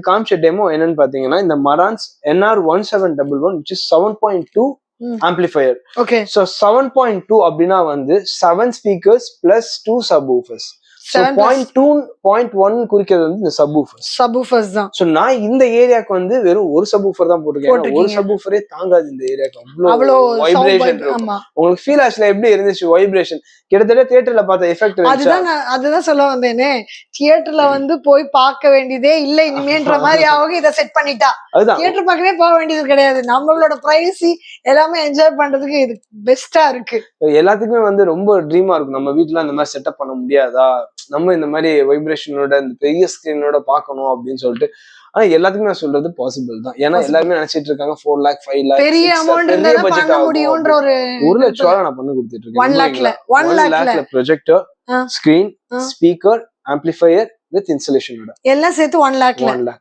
காமிச்ச டெமோ என்னன்னு பாத்தீங்கன்னா இந்த Marantz NR1711 which is 7.2 amplifier. Okay. So 7.2 அப்படின்னா வந்து 7 speakers plus 2 subwoofers. So 0.1 குறிக்கிறது வந்து இந்த subwoofers தான். சோ நான் இந்த ஏரியாக்கு வந்து வெறும் ஒரு சப்வூஃபர் தான் போட்டிருக்கேன். ஒரு சப்வூஃபரே தாங்காது இந்த ஏரியாக்கு. அவ்வளோ வைப்ரேஷன் இருக்கும். உங்களுக்கு ஃபீல் ஆச்சுல எப்படி இருந்துச்சு வைப்ரேஷன்? கிட்டத்தட்ட தியேட்டர்ல பார்த்த எஃபெக்ட் இருந்துச்சு. அதுதான் சொல்ல வந்தேனே, தியேட்டர்ல வந்து போய் பார்க்க வேண்டியதே இல்ல இனிமேன்ற மாதிரி அவங்க இதை செட் பண்ணிட்டா. தியேட்டர் பார்க்கவே போக வேண்டியது கிடையாது. நம்மளோட பிரைவசி எல்லாமே என்ஜாய் பண்றதுக்கு இது பெஸ்டா இருக்கு. எல்லாத்துக்குமே வந்து ரொம்ப ட்ரீமா இருக்கும். நம்ம வீட்டுல அந்த மாதிரி செட்டப் பண்ண முடியாதா, நம்ம இந்த மாதிரி வைப்ரேஷனோட இந்த பெரிய ஸ்கிரீனோட பார்க்கணும் அப்படின்னு சொல்லிட்டு. ஆனா எல்லாத்துக்குமே நான் சொல்றது பாசிபிள் தான். ஏன்னா எல்லாருமே நினைச்சிட்டு இருக்காங்க 4 lakh 5 lakh பெரிய அமௌண்ட் பண்ண முடியும்ன்ற ஒரு 1 லட்சம் ரூபாய் நான் பண்ணி கொடுத்துட்டு இருக்கேன். 1 lakhல projector, screen, speaker, amplifier with இன்ஸ்டலேஷனோட எல்லாம் சேர்த்து 1 lakh.